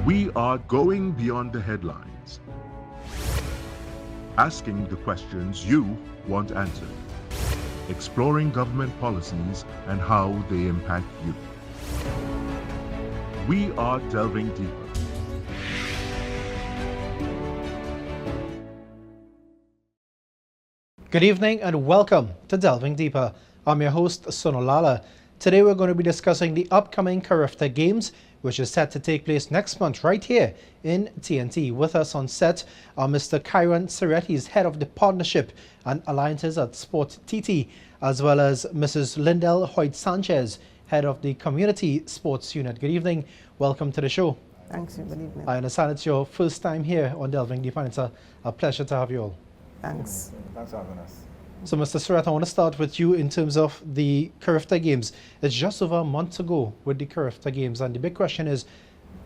We are going beyond the headlines, asking the questions you want answered, exploring government policies and how they impact you. We are delving deeper. Good evening and welcome to Delving Deeper. I'm your host, Sonolala. Today we're going to be discussing the upcoming CARIFTA Games, which is set to take place next month right here in TNT. With us on set are Mr. Kairon Serrette, he's head of the partnership and alliances at SporTT, as well as Mrs. Lyndell Hoyte-Sanchez, head of the community sports unit. Good evening. Welcome to the show. Thanks, good evening. I understand it's your first time here on Delving Deeper, and it's a pleasure to have you all. Thanks. Thanks for having us. So, Mr. Serrette, I want to start with you in terms of the CARIFTA Games. It's just over a month to go with the CARIFTA Games, and the big question is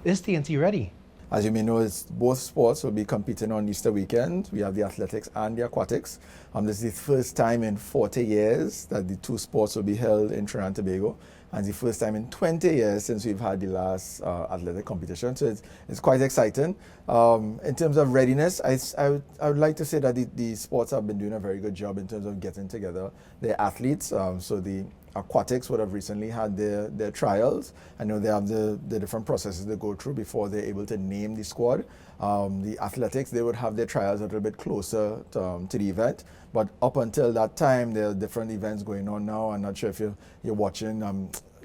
TNT ready? As you may know, both sports will be competing on Easter weekend. We have the athletics and the aquatics. This is the first time in 40 years that the two sports will be held in Trinidad and Tobago, and the first time in 20 years since we've had the last athletic competition. So it's quite exciting. In terms of readiness, I would like to say that the sports have been doing a very good job in terms of getting together their athletes. So the aquatics would have recently had their trials. I know they have the different processes they go through before they're able to name the squad. The athletics, they would have their trials a little bit closer to the event. But up until that time, there are different events going on now. I'm not sure if you're watching.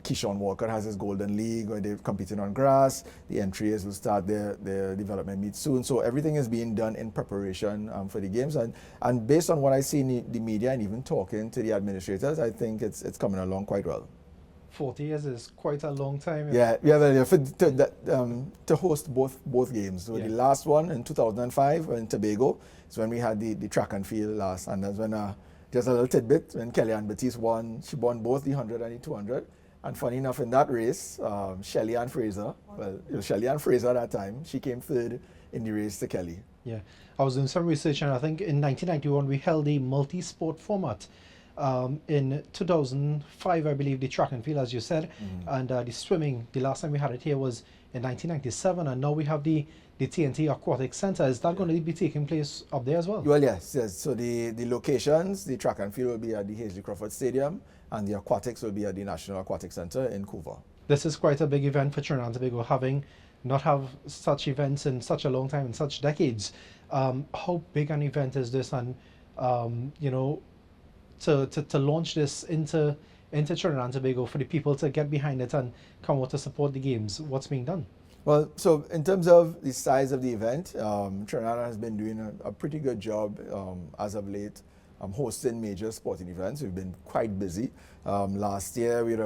Keyshawn Walker has his Golden League where they're competing on grass. The entries will start their development meet soon. So everything is being done in preparation for the games. And based on what I see in the media and even talking to the administrators, I think it's coming along quite well. 40 years is quite a long time. Yeah, to host both games. So the last one in 2005 in Tobago is when we had the track and field last. And that's when, just a little tidbit, when Kellyanne Batiste won, she won both the 100 and the 200. And funny enough, in that race, Shelly-Ann Fraser, Shelly-Ann Fraser at that time, she came third in the race to Kelly. Yeah, I was doing some research, and I think in 1991 we held a multi-sport format. In 2005, I believe, the track and field, as you said, and the swimming, the last time we had it here was in 1997, and now we have the TNT Aquatic Center. Is that going to be taking place up there as well? Well, yes. So the locations, the track and field will be at the Hazley Crawford Stadium, and the aquatics will be at the National Aquatic Center in Couva. This is quite a big event for Trinidad and Tobago, not have such events in such a long time, in such decades. How big an event is this, and to launch this into Trinidad and Tobago, for the people to get behind it and come out to support the games? What's being done? Well, so in terms of the size of the event, Trinidad has been doing a pretty good job as of late hosting major sporting events. We've been quite busy. Last year we would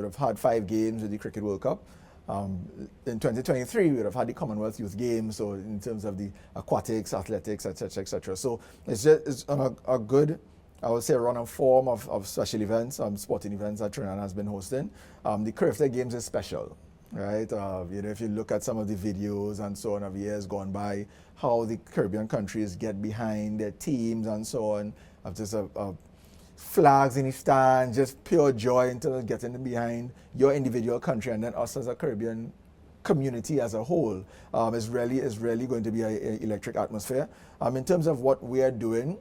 have had 5 games with the Cricket World Cup. In 2023 we would have had the Commonwealth Youth Games, so in terms of the aquatics, athletics, etc., etc. So it's a good, I would say, run and form of special events, sporting events that Trinidad has been hosting. The CARIFTA Games is special, right? If you look at some of the videos and so on of years gone by, how the Caribbean countries get behind their teams and so on, just flags in the stand, just pure joy in terms of getting behind your individual country, and then us as a Caribbean community as a whole is really going to be an electric atmosphere. In terms of what we are doing,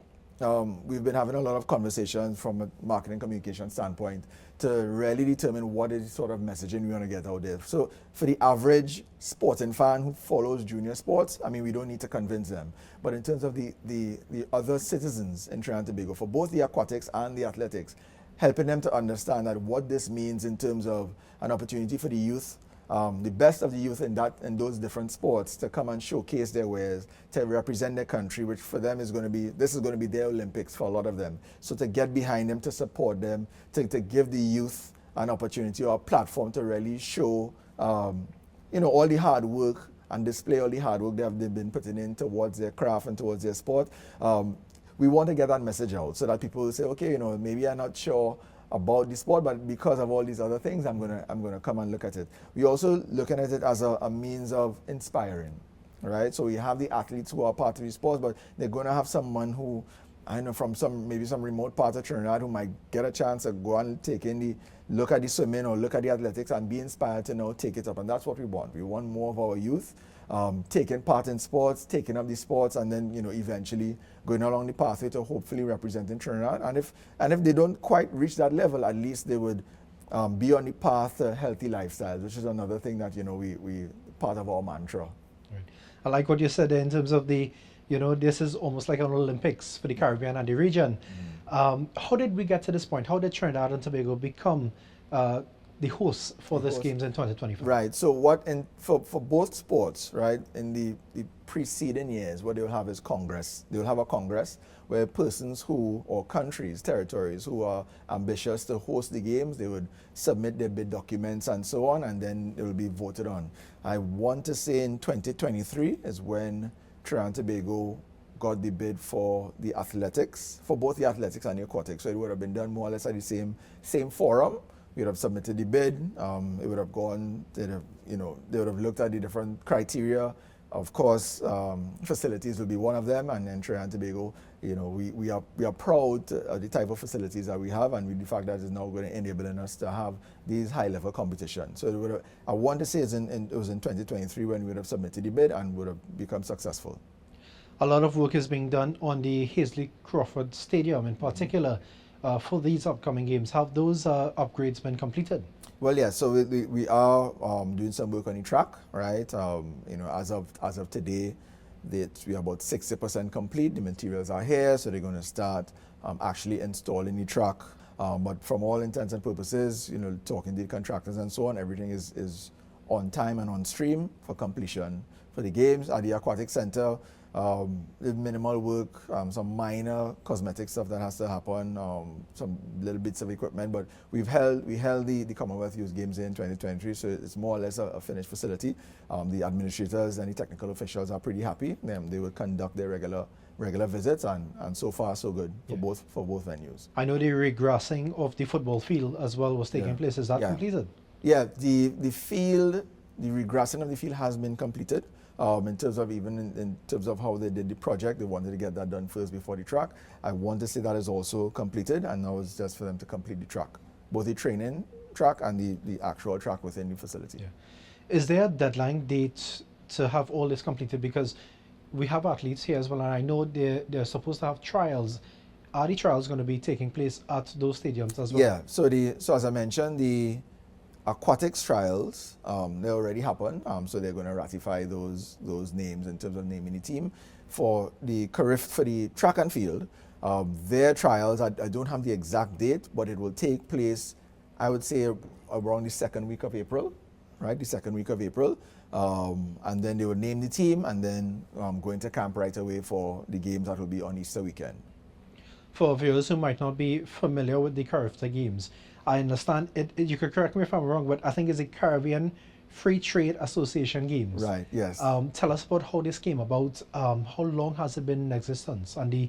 we've been having a lot of conversations from a marketing communication standpoint to really determine what is the sort of messaging we want to get out there. So for the average sporting fan who follows junior sports, I mean, we don't need to convince them. But in terms of the other citizens in Trinidad and Tobago, for both the aquatics and the athletics, helping them to understand that what this means in terms of an opportunity for the youth, the best of the youth in those different sports, to come and showcase their wares, to represent their country, which for them is going to be their Olympics for a lot of them. So to get behind them, to support them, to give the youth an opportunity or a platform to really show, all the hard work and display all the hard work they've been putting in towards their craft and towards their sport. We want to get that message out so that people will say, okay, maybe I'm not sure about the sport, but because of all these other things, I'm gonna come and look at it. We're also looking at it as a means of inspiring, right? So we have the athletes who are part of the sport, but they're gonna have someone who I know from maybe some remote part of Trinidad who might get a chance to go and look at the swimming or look at the athletics and be inspired to now take it up. And that's what we want. We want more of our youth taking part in sports, taking up the sports, and then eventually going along the pathway to hopefully representing Trinidad. And if they don't quite reach that level, at least they would be on the path to healthy lifestyles, which is another thing that we part of our mantra. Right. I like what you said there in terms of this is almost like an Olympics for the Caribbean and the region. How did we get to this point? How did Trinidad and Tobago become the hosts for these games in 2025? Right. So for both sports, right, in the preceding years, what they'll have is Congress. They'll have a Congress where persons or countries, territories who are ambitious to host the games, they would submit their bid documents and so on, and then it will be voted on. I want to say in 2023 is when Trinidad and Tobago got the bid for the athletics, for both the athletics and the aquatics. So it would have been done more or less at the same forum. We would have submitted the bid. It would have gone. They would have looked at the different criteria. Of course, facilities will be one of them, and then Trinidad and Tobago. We are proud of the type of facilities that we have, and with the fact that it's now going to enabling us to have these high-level competitions. So I want to say it was in 2023 when we would have submitted the bid and would have become successful. A lot of work is being done on the Hazley Crawford Stadium in particular for these upcoming games. Have those upgrades been completed? Well, yeah. So we are doing some work on the track, right? As of today, we are about 60% complete. The materials are here, so they're going to start actually installing the track. But from all intents and purposes, talking to the contractors and so on, everything is on time and on stream for completion for the games. At the Aquatic Center, minimal work, some minor cosmetic stuff that has to happen, some little bits of equipment, but we held the Commonwealth Youth Games in 2023, so it's more or less a finished facility. The administrators and the technical officials are pretty happy. They will conduct their regular visits, and so far so good for both venues. I know the regrassing of the football field as well was taking place. Is that completed? Yeah, the regrassing of the field has been completed. In terms of how they did the project, they wanted to get that done first before the track. I want to say that is also completed, and now it's just for them to complete the track, both the training track and the actual track within the facility. Yeah. Is there a deadline date to have all this completed? Because we have athletes here as well, and I know they're supposed to have trials. Are the trials going to be taking place at those stadiums as well? Yeah. So as I mentioned, the aquatics trials, they already happened, so they're going to ratify those names in terms of naming the team. For the track and field, their trials, I don't have the exact date, but it will take place, I would say, around the second week of April, right? The second week of April. And then they will name the team and then go into camp right away for the games that will be on Easter weekend. For viewers who might not be familiar with the CARIFTA games, I understand you could correct me if I'm wrong, but I think it's a Caribbean Free Trade Association games. Right, yes. Tell us about how this came about. How long has it been in existence, and the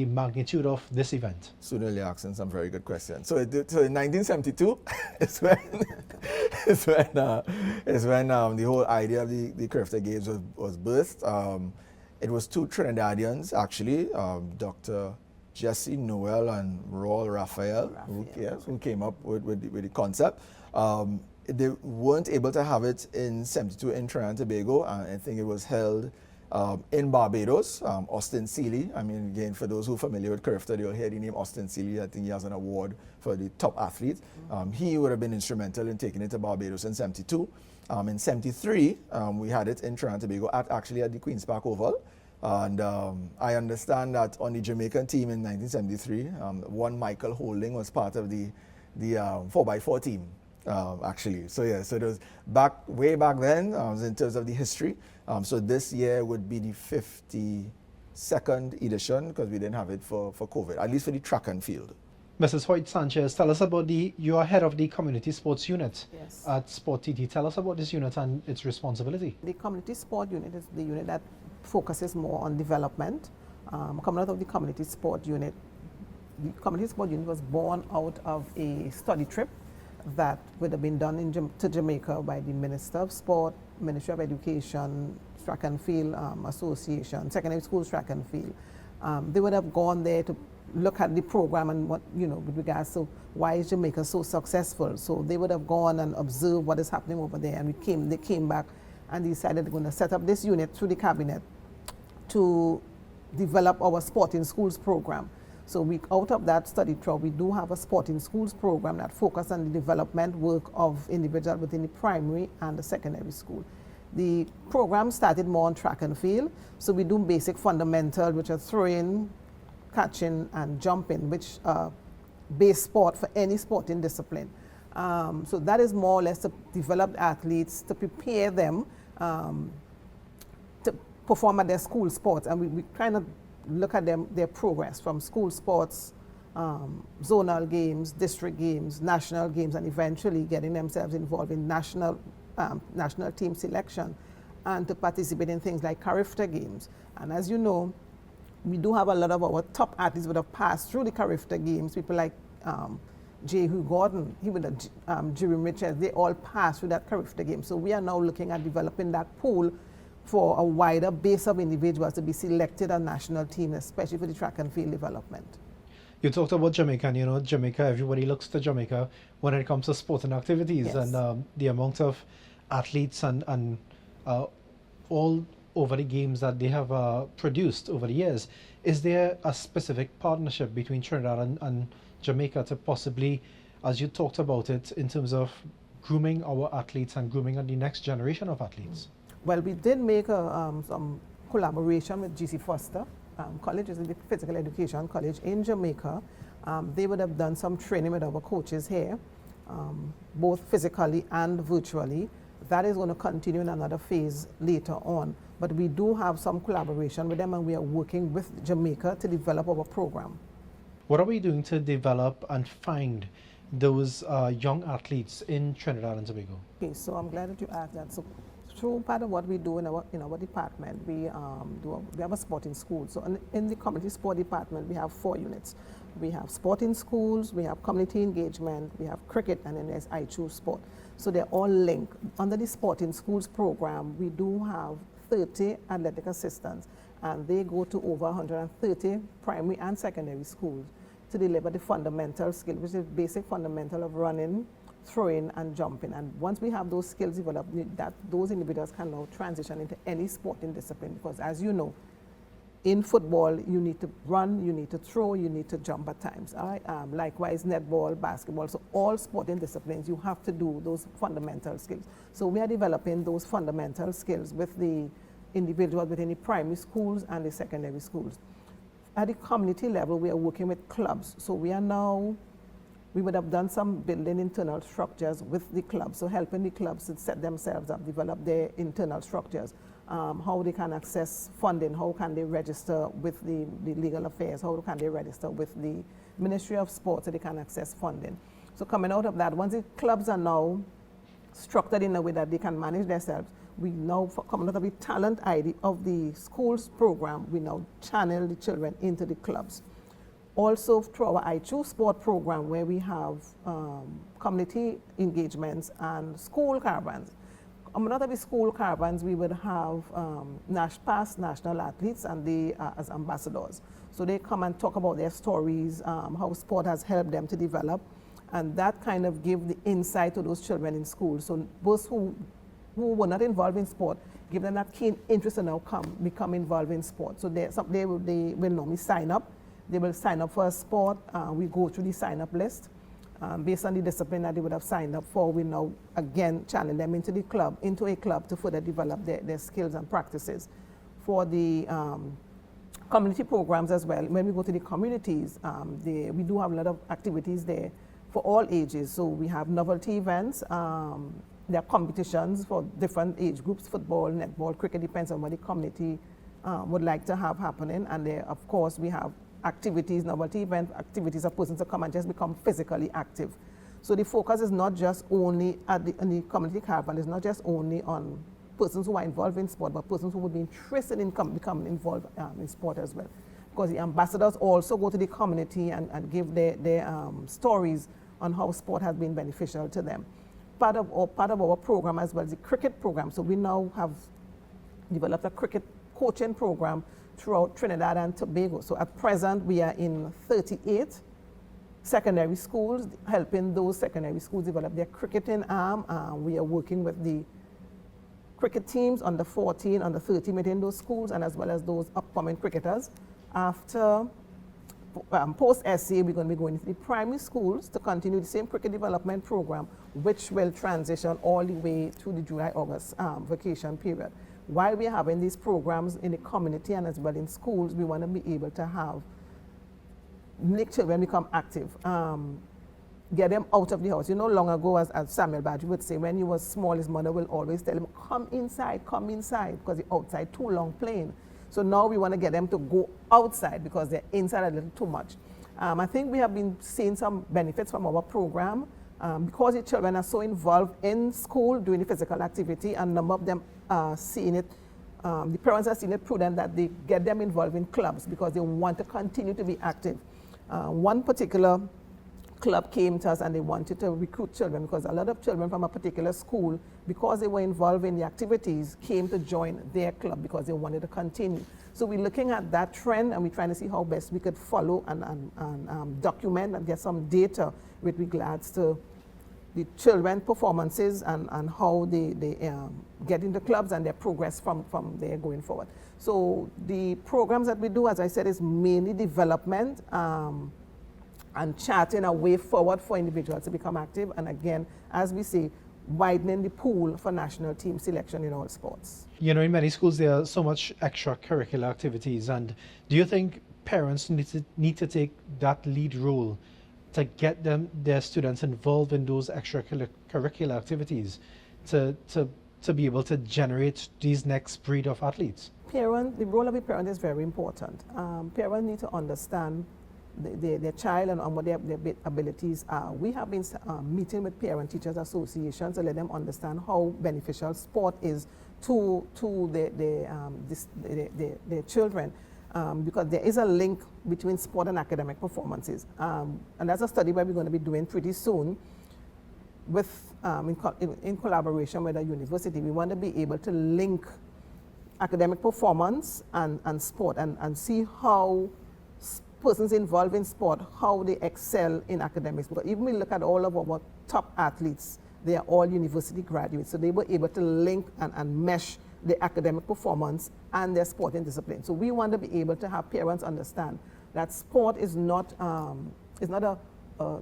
magnitude of this event? Soon you're asking some very good questions. So in 1972 is when the whole idea of the CARIFTA games was birthed. It was two Trinidadians actually, Dr. Jesse Noel and Raul Raphael. Who came up with the concept. They weren't able to have it in 72 in Trinidad and Tobago, and I think it was held in Barbados. Austin Seeley, I mean, again, for those who are familiar with CARIFTA, they'll hear the name Austin Seeley. I think he has an award for the top athlete. He would have been instrumental in taking it to Barbados in 72. In 73, we had it in Trinidad and Tobago actually at the Queen's Park Oval. And I understand that on the Jamaican team in 1973, one Michael Holding was part of the 4x4 team, actually. So yeah, so it was way back then in terms of the history. So this year would be the 52nd edition because we didn't have it for COVID, at least for the track and field. Mrs. Hoyte-Sanchez, tell us about you are head of the community sports unit at SporTT. Tell us about this unit and its responsibility. The community sport unit is the unit that focuses more on development. Coming out of the community sport unit, was born out of a study trip that would have been done to Jamaica by the Minister of Sport, Ministry of Education, Track and Field Association, Secondary Schools Track and Field. They would have gone there to look at the program and what, with regards to why is Jamaica so successful. So they would have gone and observed what is happening over there, and they came back and decided they're going to set up this unit through the cabinet to develop our Sport in Schools program. So out of that study trial, we do have a Sport in Schools program that focuses on the development work of individuals within the primary and the secondary school. The program started more on track and field, so we do basic fundamentals, which are throwing, catching, and jumping, which are base sport for any sporting discipline. So that is more or less to develop athletes, to prepare them to perform at their school sports, and we kind of look at their progress from school sports, zonal games, district games, national games, and eventually getting themselves involved in national team selection and to participate in things like CARIFTA games. And as you know, we do have a lot of our top athletes that have passed through the CARIFTA games, people like J. Hugh Gordon, he with Jeremy Richards, they all passed through that CARIFTA game. So we are now looking at developing that pool for a wider base of individuals to be selected on national teams, especially for the track and field development. You talked about Jamaica, and Jamaica, everybody looks to Jamaica when it comes to sporting activities. Yes. And the amount of athletes and all over the games that they have produced over the years. Is there a specific partnership between Trinidad and Jamaica to possibly, as you talked about it, in terms of grooming our athletes and grooming the next generation of athletes? Well, we did make some collaboration with GC Foster College, is the physical education college in Jamaica. They would have done some training with our coaches here, both physically and virtually. That is going to continue in another phase later on. But we do have some collaboration with them, and we are working with Jamaica to develop our program. What are we doing to develop and find those young athletes in Trinidad and Tobago? Okay, so I'm glad that you asked that. So through part of what we do in our department, we have a sport in school. So in the community sport department, we have 4 units. We have sport in schools, we have community engagement, we have cricket, and then there's I Choose Sport. So they're all linked. Under the Sport in Schools program, we do have 30 athletic assistants, and they go to over 130 primary and secondary schools to deliver the fundamental skill, which is basic fundamental of running, throwing, and jumping. And once we have those skills developed, those individuals can now transition into any sporting discipline, because as you know, in football, you need to run, you need to throw, you need to jump at times. All right? Likewise, netball, basketball. So all sporting disciplines, you have to do those fundamental skills. So we are developing those fundamental skills with the individuals within the primary schools and the secondary schools. At the community level, we are working with clubs. So we would have done some building internal structures with the clubs, so helping the clubs to set themselves up, develop their internal structures. How they can access funding, how can they register with the legal affairs, how can they register with the Ministry of Sport so they can access funding. So coming out of that, once the clubs are now structured in a way that they can manage themselves, we now, coming out of the talent ID of the schools program, we now channel the children into the clubs. Also through our I Choose Sport program, where we have community engagements and school caravans. Out of the school caravans, we would have past national athletes, and they as ambassadors. So they come and talk about their stories, how sport has helped them to develop, and that kind of give the insight to those children in school. So those who were not involved in sport, give them that keen interest and now become involved in sport. So they will normally sign up. They will sign up for a sport. We go through the sign-up list. Based on the discipline that they would have signed up for, we now again channel them into a club to further develop their skills and practices. For the community programs as well, when we go to the communities, we do have a lot of activities there for all ages. So we have novelty events, there are competitions for different age groups, football, netball, cricket, depends on what the community would like to have happening. And there, of course, we have activities, novelty event activities for persons to come and just become physically active. So the focus is not just only in the community caravan, it's not just only on persons who are involved in sport, but persons who would be interested in becoming involved in sport as well. Because the ambassadors also go to the community and give their stories on how sport has been beneficial to them. Part of our program as well is the cricket program. So we now have developed a cricket coaching program throughout Trinidad and Tobago. So at present, we are in 38 secondary schools, helping those secondary schools develop their cricketing arm. We are working with the cricket teams under 14, under 13 within those schools, and as well as those upcoming cricketers. After post-SC, we're going to be going into the primary schools to continue the same cricket development program, which will transition all the way to the July-August vacation period. While we're having these programs in the community and as well in schools, we want to be able to make children become active, get them out of the house. You know, long ago, as Samuel Badge would say, when he was small, his mother will always tell him, come inside, because you're outside too long playing. So now we want to get them to go outside because they're inside a little too much. I think we have been seeing some benefits from our program because the children are so involved in school doing the physical activity, and a number of them are seeing it, the parents are seeing it prudent that they get them involved in clubs because they want to continue to be active. One particular club came to us and they wanted to recruit children because a lot of children from a particular school, because they were involved in the activities, came to join their club because they wanted to continue. So we're looking at that trend and we're trying to see how best we could follow and document and get some data with regards to the children performances and how they get into clubs and their progress from there going forward. So the programs that we do, as I said, is mainly development and charting a way forward for individuals to become active. And again, as we say, widening the pool for national team selection in all sports. You know, in many schools there are so much extracurricular activities, and do you think parents need to take that lead role to get their students involved in those extracurricular activities to be able to generate these next breed of athletes? The role of a parent is very important. Parents need to understand their child and what their abilities are. We have been meeting with Parent Teachers Associations to let them understand how beneficial sport is to their children. Because there is a link between sport and academic performances. And that's a study where we're going to be doing pretty soon with, in collaboration with a university. We want to be able to link academic performance and sport and see how persons involved in sport, how they excel in academics. Because even we look at all of our top athletes, they are all university graduates. So they were able to link and mesh their academic performance and their sporting discipline. So we want to be able to have parents understand that sport is not a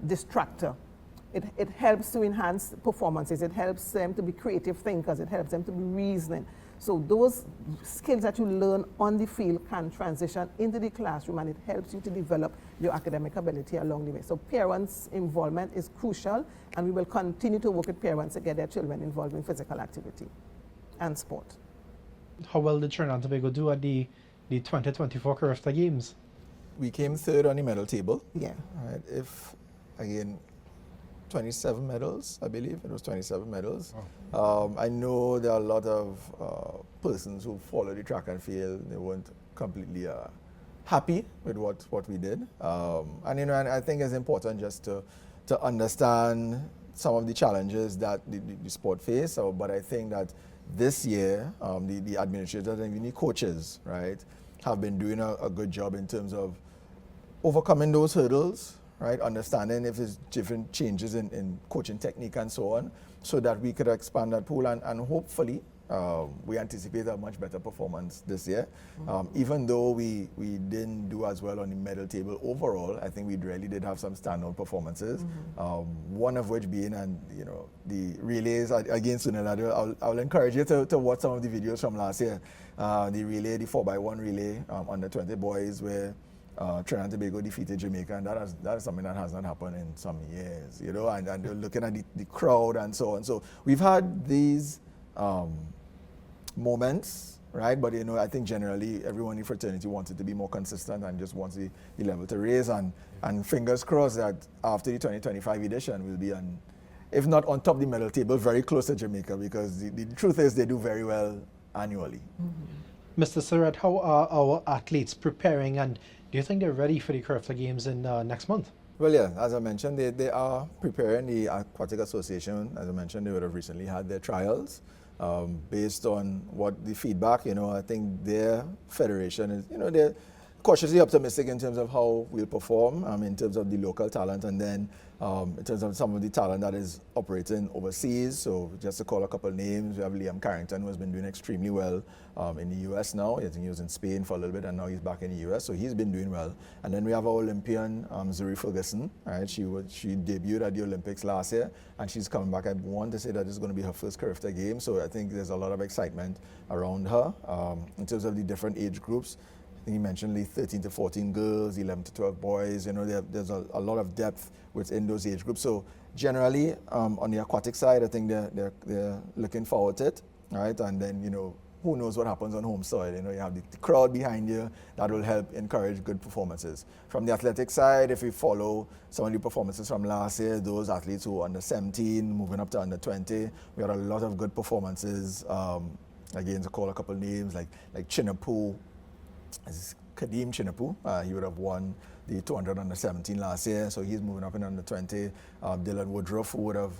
distractor. It helps to enhance performances. It helps them to be creative thinkers. It helps them to be reasoning. So those skills that you learn on the field can transition into the classroom, and it helps you to develop your academic ability along the way. So parents' involvement is crucial, and we will continue to work with parents to get their children involved in physical activity and sport. How well did Trinidad and Tobago do at the 2024 CARIFTA Games? We came third on the medal table. Yeah. Right. If, again, 27 medals, I believe. It was 27 medals. Oh. I know there are a lot of persons who follow the track and field. They weren't completely happy with what we did. And I think it's important just to understand some of the challenges that the sport face. But I think that this year, the administrators and even the coaches, right, have been doing a good job in terms of overcoming those hurdles, right, understanding if there's different changes in coaching technique and so on, so that we could expand that pool and hopefully we anticipate a much better performance this year. Even though we didn't do as well on the medal table overall, I think we really did have some standout performances. One of which being, the relays against Lyndell. I'll encourage you to watch some of the videos from last year. The relay, the 4x1 relay under 20 boys, where Trinidad and Tobago defeated Jamaica, and that is something that has not happened in some years, and looking at the crowd and so on. So we've had these moments, right? But I think generally everyone in fraternity wants it to be more consistent and just wants the level to raise, and fingers crossed that after the 2025 edition we'll be on, if not on top of the medal table, very close to Jamaica, because the truth is they do very well annually. Mr. Serrette, how are our athletes preparing, and do you think they're ready for the CARIFTA Games in next month? Well, yeah, as I mentioned, they are preparing. The Aquatic Association, as I mentioned, they would have recently had their trials. based on what the feedback, I think their federation is, they're cautiously optimistic in terms of how we'll perform, in terms of the local talent, and then in terms of some of the talent that is operating overseas. So just to call a couple names, we have Liam Carrington, who has been doing extremely well in the US now. I think he was in Spain for a little bit, and now he's back in the US, so he's been doing well. And then we have our Olympian, Zuri Ferguson. Right? She debuted at the Olympics last year, and she's coming back. I want to say that it's going to be her first CARIFTA game, so I think there's a lot of excitement around her. In terms of the different age groups, I think you mentioned 13 to 14 girls, 11 to 12 boys. There's a lot of depth within those age groups. So generally, on the aquatic side, I think they're looking forward to it, right? And then who knows what happens on home soil? You have the crowd behind you that will help encourage good performances. From the athletic side, if we follow some of the performances from last year, those athletes who were under 17, moving up to under 20, we had a lot of good performances. Again, to call a couple names like Chinapu. Kadeem Chinapu, he would have won the 200 under 17 last year, so he's moving up in under 20. Dylan Woodruff, who would have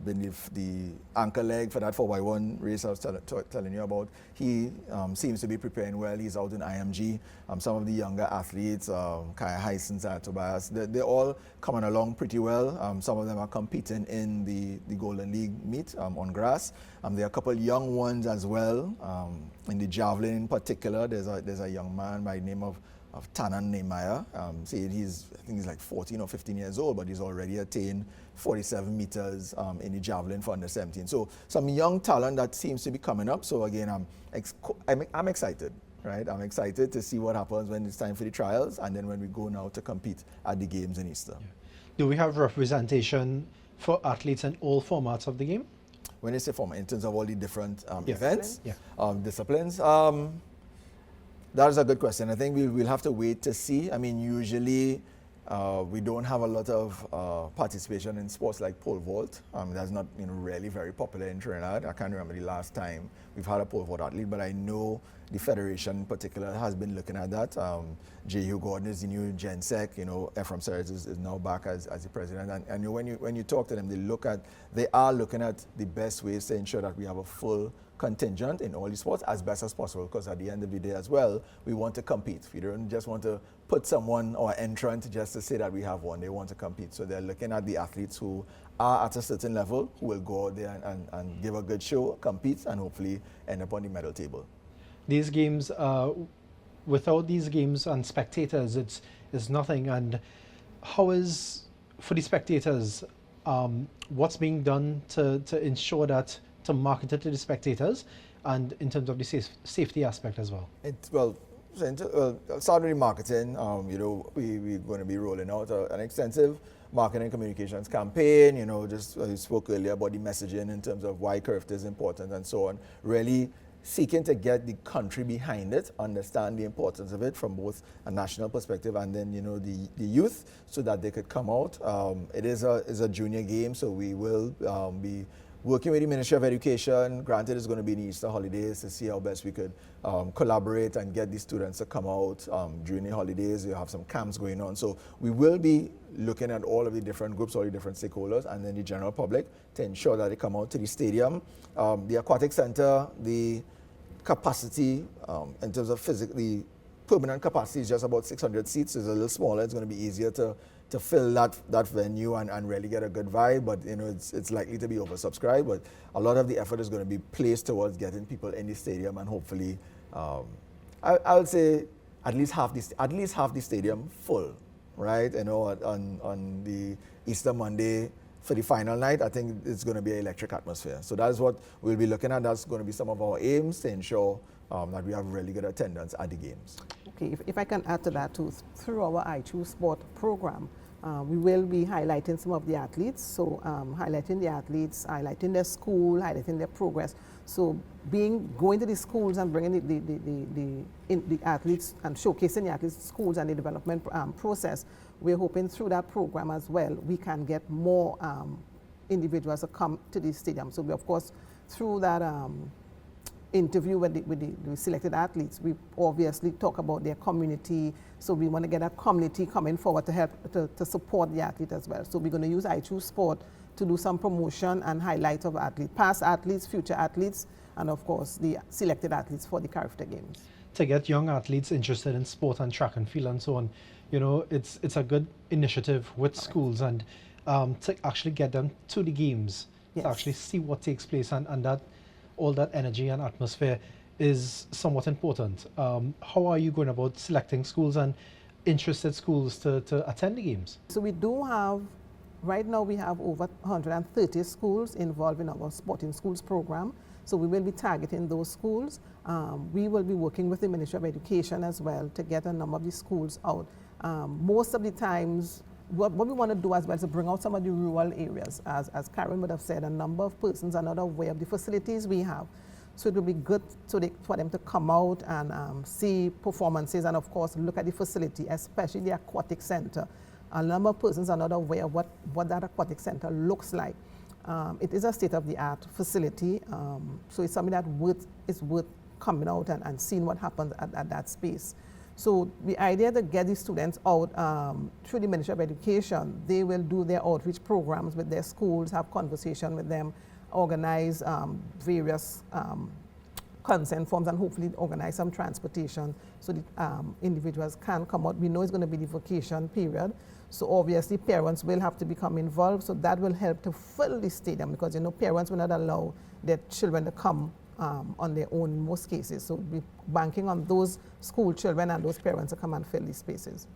been the anchor leg for that 4x1 race I was telling you about, he seems to be preparing well. He's out in IMG. Some of the younger athletes, Kaya Hysons, Tobias, they're all coming along pretty well. Some of them are competing in the Golden League meet on grass. There are a couple young ones as well. In the javelin in particular, there's a young man by the name of Tanan Nehemiah. I think he's like 14 or 15 years old, but he's already attained 47 meters in the javelin for under 17. So some young talent that seems to be coming up. So again, I'm excited, right? I'm excited to see what happens when it's time for the trials, and then when we go now to compete at the games in Easter. Do we have representation for athletes in all formats of the game? When you say format, in terms of all the different events, disciplines, that is a good question. I think we'll have to wait to see. I mean, usually we don't have a lot of participation in sports like pole vault. That's not really very popular in Trinidad. I can't remember the last time we've had a pole vault athlete, but I know the federation in particular has been looking at that. J. Hugh Gordon is the new GenSec. Ephraim Serrette is now back as the president. And when you talk to them, they are looking at the best ways to ensure that we have a full contingent in all the sports as best as possible, because at the end of the day as well, we want to compete. We don't just want to put someone or entrant just to say that we have one. They want to compete. So they're looking at the athletes who are at a certain level, who will go out there and give a good show, compete, and hopefully end up on the medal table. These games, without these games and spectators, it's nothing. And how is, for the spectators, what's being done to ensure that, to market it to the spectators, and in terms of the safety aspect as well? Start with the marketing. We're going to be rolling out an extensive marketing communications campaign. We spoke earlier about the messaging in terms of why CARIFTA is important and so on. Really seeking to get the country behind it, understand the importance of it from both a national perspective and then the youth, so that they could come out. It is a junior game, so we will be working with the Ministry of Education. Granted, it's going to be in the Easter holidays, to see how best we could collaborate and get the students to come out during the holidays. We have some camps going on. So we will be looking at all of the different groups, all the different stakeholders, and then the general public to ensure that they come out to the stadium. The aquatic center, the capacity in terms of physically, permanent capacity is just about 600 seats. It's a little smaller. It's going to be easier to fill that venue and really get a good vibe, but it's likely to be oversubscribed. But a lot of the effort is going to be placed towards getting people in the stadium, and hopefully, I would say at least half the stadium full, right? On the Easter Monday for the final night, I think it's going to be an electric atmosphere. So that's what we'll be looking at. That's going to be some of our aims to ensure that we have really good attendance at the games. Okay, if I can add to that too, through our I Choose Sport program, we will be highlighting some of the athletes. So highlighting the athletes, highlighting their school, highlighting their progress. So going to the schools and bringing the athletes and showcasing the athletes' schools and the development process, we're hoping through that program as well, we can get more individuals to come to the stadium. So we, of course, through that interview with the selected athletes, we obviously talk about their community. So we want to get that community coming forward to help to support the athlete as well. So we're going to use I Choose Sport to do some promotion and highlight of athletes, past athletes, future athletes, and of course the selected athletes for the CARIFTA Games. To get young athletes interested in sport and track and field and so on, you know, it's a good initiative with schools and to actually get them to the games, Yes. to actually see what takes place and that all that energy and atmosphere is somewhat important. How are you going about selecting schools and interested schools to attend the games? So we do have, right now we have over 130 schools involved in our Sporting Schools program. So we will be targeting those schools. We will be working with the Ministry of Education as well to get a number of these schools out. Most of the times, what we want to do as well is to bring out some of the rural areas. As Kairon would have said, a number of persons are not aware of the facilities we have. So it will be good for them to come out and see performances and of course look at the facility, especially the aquatic center. A number of persons are not aware of what that aquatic center looks like. It is a state-of-the-art facility, so it's something that is worth coming out and seeing what happens at that space. So the idea to get these students out through the Ministry of Education, they will do their outreach programs with their schools, have conversation with them, organize various consent forms and hopefully organize some transportation so that individuals can come out. We know it's going to be the vacation period, so obviously parents will have to become involved, so that will help to fill the stadium because you know parents will not allow their children to come on their own in most cases. So we're banking on those school children and those parents to come and fill these spaces.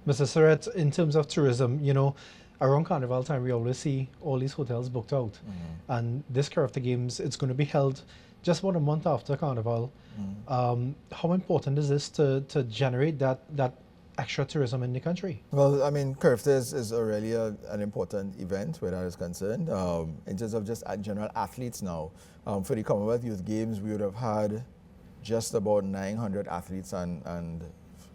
Mr. Serrette, in terms of tourism, you know, around Carnival time we always see all these hotels booked out. And this CARIFTA Games, it's going to be held just about a month after Carnival. How important is this to generate that extra tourism in the country? Well, I mean, CARIFTA is already an important event where that is concerned. In terms of just general athletes now, for the Commonwealth Youth Games, we would have had just about 900 athletes and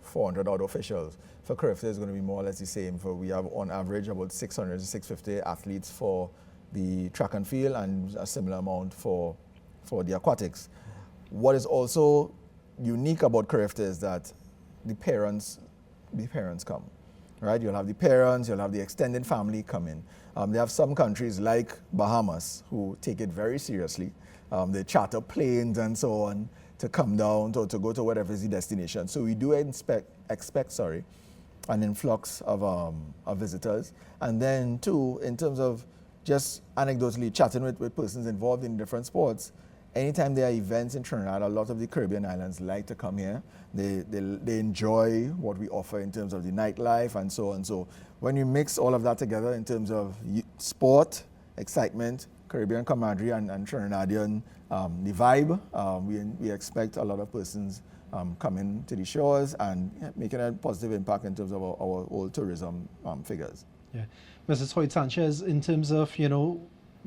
400 odd officials. For CARIFTA, it's going to be more or less the same. We have on average about 600 to 650 athletes for the track and field and a similar amount for the aquatics. What is also unique about CARIFTA is that the parents come, right? You'll have the parents, you'll have the extended family come in. They have some countries like Bahamas who take it very seriously. They charter planes and so on to come down to go to whatever is the destination. So we do expect an influx of visitors. And then too, in terms of just anecdotally chatting with persons involved in different sports, anytime there are events in Trinidad, a lot of the Caribbean islands like to come here. They enjoy what we offer in terms of the nightlife and so on. So when you mix all of that together in terms of sport, excitement, Caribbean camaraderie and Trinidadian, the vibe, we expect a lot of persons coming to the shores and making a positive impact in terms of our whole tourism figures. Yeah. Mrs. Hoyte-Sanchez, in terms of, you know,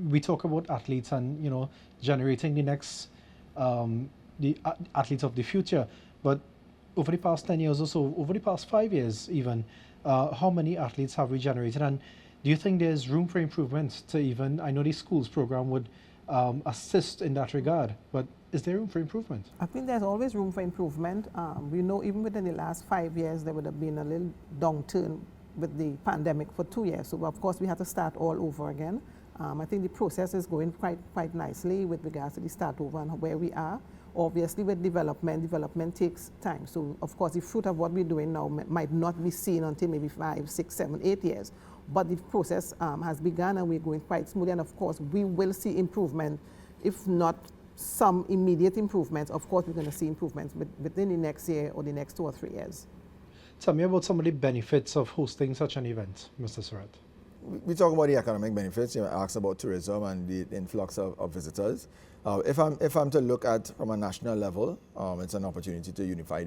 we talk about athletes and, you know, generating the next, the athletes of the future, but over the past 10 years or so, over the past 5 years even, how many athletes have we generated? And do you think there's room for improvement to even, I know the schools program would assist in that regard, but is there room for improvement? I think there's always room for improvement. We know even within the last 5 years, there would have been a little downturn with the pandemic for 2 years. So of course we had to start all over again. I think the process is going quite nicely with regards to the start over and where we are. Obviously with development takes time. So of course the fruit of what we're doing now might not be seen until maybe 5, 6, 7, 8 years. But the process has begun and we're going quite smoothly. And of course we will see improvement, if not some immediate improvements. Of course we're going to see improvements within the next year or the next 2 or 3 years. Tell me about some of the benefits of hosting such an event, Mr. Serrette. We talk about the economic benefits. You asked about tourism and the influx of visitors. If I'm to look at from a national level, it's an opportunity to unify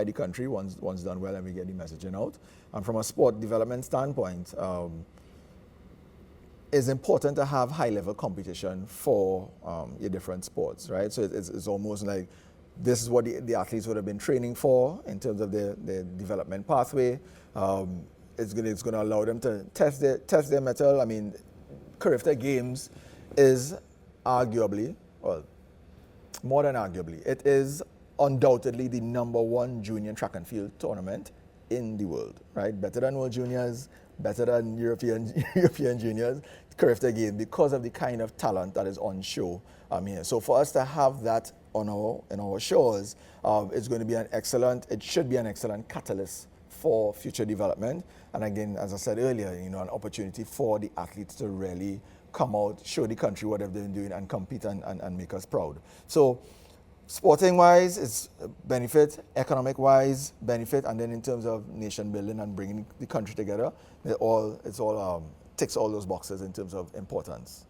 the country once done well and we get the messaging out. And from a sport development standpoint, it's important to have high-level competition for your different sports, right? So it's almost like this is what the athletes would have been training for in terms of their development pathway. It's going to allow them to test their mettle. I mean, CARIFTA Games is arguably, well, more than arguably, it is undoubtedly the #1 junior track and field tournament in the world, right? Better than World Juniors, better than European European Juniors, CARIFTA Games, because of the kind of talent that is on show here. So for us to have that on our shores, it's going to be it should be an excellent catalyst for future development. And again, as I said earlier, an opportunity for the athletes to really come out, show the country what they've been doing, and compete and make us proud. So sporting-wise, it's benefit, economic-wise, benefit, and then in terms of nation building and bringing the country together, it all ticks all those boxes in terms of importance.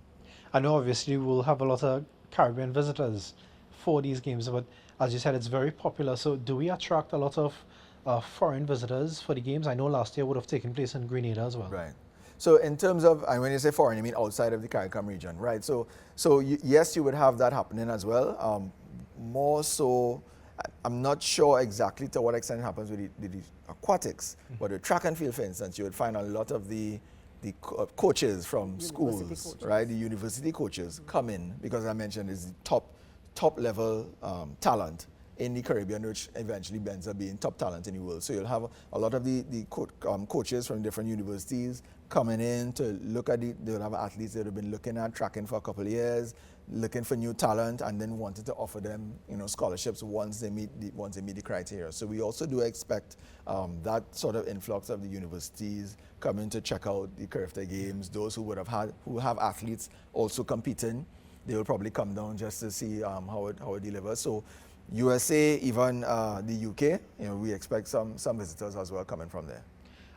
I know obviously we'll have a lot of Caribbean visitors for these games, but as you said, it's very popular. So do we attract a lot of foreign visitors for the games? I know last year would have taken place in Grenada as well. Right. So in terms of, and when you say foreign, you mean outside of the CARICOM region, right? So yes, you would have that happening as well. More so, I'm not sure exactly to what extent it happens with the aquatics, but the track and field, for instance, you would find a lot of the coaches from schools, coaches. Right? The university coaches come in, because I mentioned is the top level talent in the Caribbean, which eventually ends up being top talent in the world. So you'll have a lot of the coaches from different universities coming in to look at they'll have athletes that have been looking at tracking for a couple of years, looking for new talent, and then wanted to offer them, scholarships once they meet the criteria. So we also do expect that sort of influx of the universities coming to check out the CARIFTA Games. Those who have athletes also competing, they will probably come down just to see how it delivers. So USA, even the UK, we expect some visitors as well coming from there.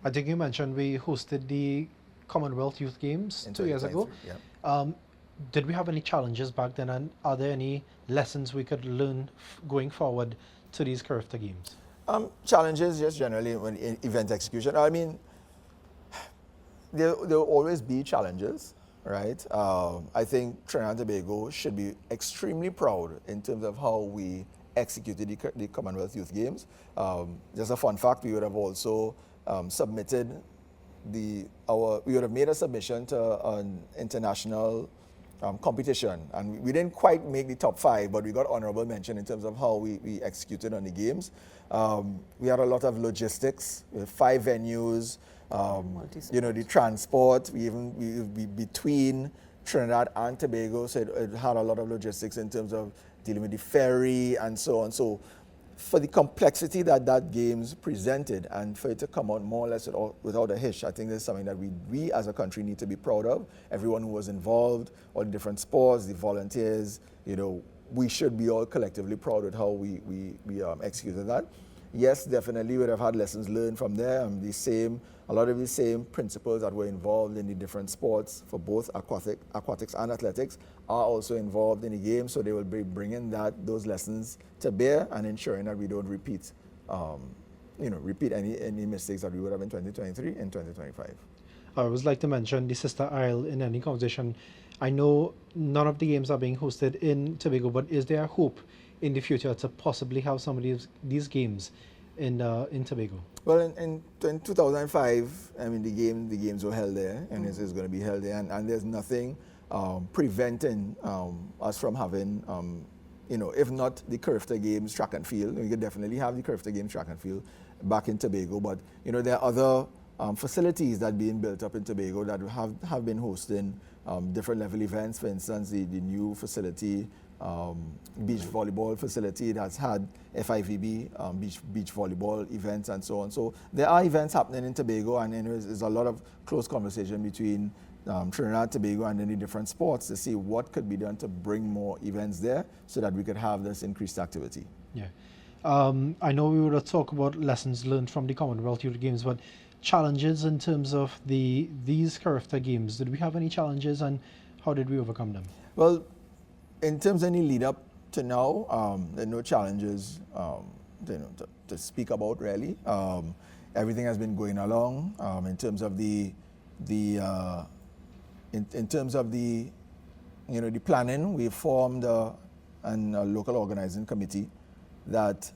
I think you mentioned we hosted the Commonwealth Youth Games 2 years ago. Yeah. Did we have any challenges back then, and are there any lessons we could learn going forward to these CARIFTA Games? Challenges, just generally when event execution. I mean, there will always be challenges, right? I think Trinidad and Tobago should be extremely proud in terms of how we executed the Commonwealth Youth Games. Just a fun fact, we would have also submitted we would have made a submission to an international competition, and we didn't quite make the top 5, but we got honorable mention in terms of how we executed on the games. We had a lot of logistics, 5 venues, the transport, we between Trinidad and Tobago, so it had a lot of logistics in terms of dealing with the ferry and so on. So for the complexity that games presented, and for it to come out more or less without a hitch, I think that's something that we as a country need to be proud of. Everyone who was involved, all the different sports, the volunteers, we should be all collectively proud of how we executed that. Yes, definitely we would have had lessons learned from there, a lot of the same principles that were involved in the different sports for both aquatics and athletics are also involved in the game, so they will be bringing those lessons to bear and ensuring that we don't repeat any mistakes that we would have in 2023 and 2025. I always like to mention the sister isle in any conversation. I know none of the games are being hosted in Tobago, but is there a hope in the future to possibly have some of these games in Tobago? Well, in 2005, I mean, the games were held there, and this is going to be held there, and there's nothing preventing us from having, if not the CARIFTA Games track and field. We could definitely have the CARIFTA Games track and field back in Tobago, but there are other facilities that are being built up in Tobago that have been hosting different level events. For instance, the new facility, beach volleyball facility that's had FIVB beach volleyball events and so on. So there are events happening in Tobago, and there's a lot of close conversation between Trinidad, Tobago, and then the different sports to see what could be done to bring more events there so that we could have this increased activity. Yeah. I know we would have talked about lessons learned from the Commonwealth Youth Games, but challenges in terms of these CARIFTA Games, did we have any challenges, and how did we overcome them? Well, in terms of any lead up to now, there are no challenges to speak about really. Everything has been going along in terms of the planning. We formed a local organizing committee that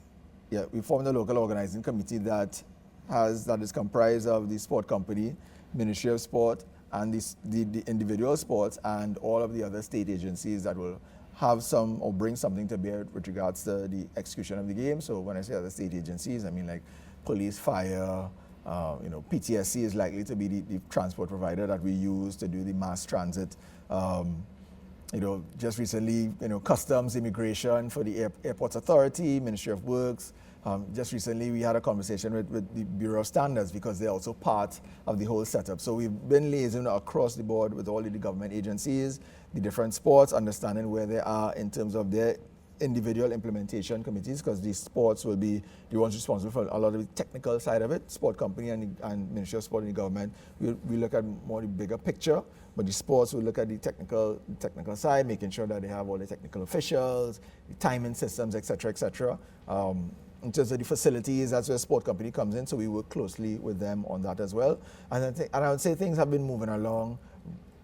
is comprised of the sport company, Ministry of Sport, and the individual sports, and all of the other state agencies that will have some or bring something to bear with regards to the execution of the game. So when I say other state agencies, I mean like police, fire, PTSC is likely to be the transport provider that we use to do the mass transit. Just recently, customs, immigration for the Airports Authority, Ministry of Works. Just recently, we had a conversation with the Bureau of Standards because they're also part of the whole setup. So we've been liaising across the board with all of the government agencies, the different sports, understanding where they are in terms of their individual implementation committees, because these sports will be the ones responsible for a lot of the technical side of it. Sport company and Ministry of Sport in the government, we look at more the bigger picture, but the sports will look at the technical side, making sure that they have all the technical officials, the timing systems, etc., etc. In terms of the facilities, that's where sport company comes in, so we work closely with them on that as well. And I would say things have been moving along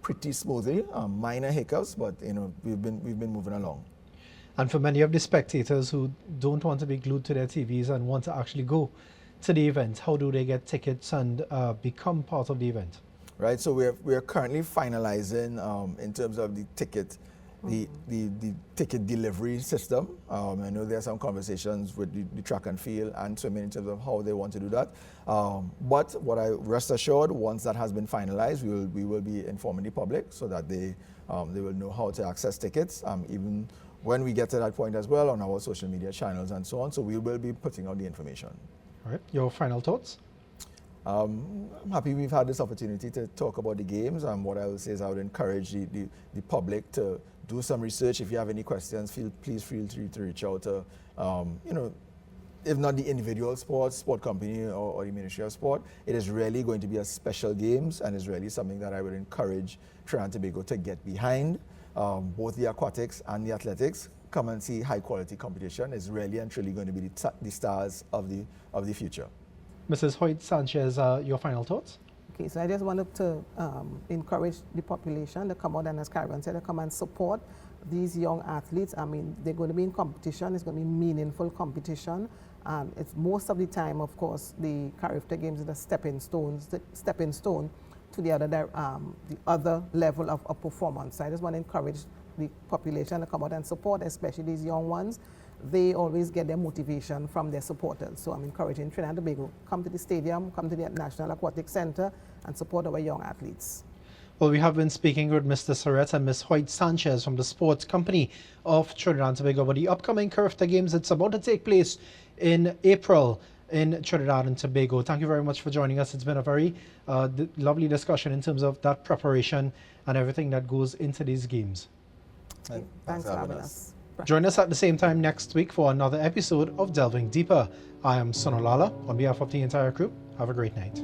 pretty smoothly. Minor hiccups, but we've been moving along. And for many of the spectators who don't want to be glued to their TVs and want to actually go to the event, how do they get tickets and become part of the event? Right, so we're currently finalizing in terms of the ticket, the ticket delivery system. I know there are some conversations with the track and field and swimming in terms of how they want to do that. But what I rest assured, once that has been finalized, we will be informing the public so that they will know how to access tickets, even when we get to that point as well on our social media channels and so on. So we will be putting out the information. All right, your final thoughts? I'm happy we've had this opportunity to talk about the games, and what I will say is I would encourage the public to do some research. If you have any questions, please feel free to reach out to, if not the individual sport company or the Ministry of Sport. It is really going to be a special games, and it's really something that I would encourage Trinidad and Tobago to get behind. Both the aquatics and the athletics. Come and see high quality competition. It's really and truly going to be the stars of the future. Mrs. Hoyte-Sanchez, your final thoughts? Okay, so I just wanted to encourage the population to come out, and as Kairon said, to come and support these young athletes. I mean, they're going to be in competition. It's going to be meaningful competition. It's most of the time, of course, the CARIFTA games is the stepping stone to the other level of performance. So I just want to encourage the population to come out and support, especially these young ones. They always get their motivation from their supporters. So I'm encouraging Trinidad and Tobago, come to the stadium, come to the National Aquatic Center and support our young athletes. Well, we have been speaking with Mr. Serrette and Ms. Hoyte-Sanchez from the Sports Company of Trinidad and Tobago about the upcoming CARIFTA Games. It's about to take place in April in Trinidad and Tobago. Thank you very much for joining us. It's been a very lovely discussion in terms of that preparation and everything that goes into these games. Thanks for having us. Join us at the same time next week for another episode of Delving Deeper. I am Sonolala. On behalf of the entire crew, have a great night.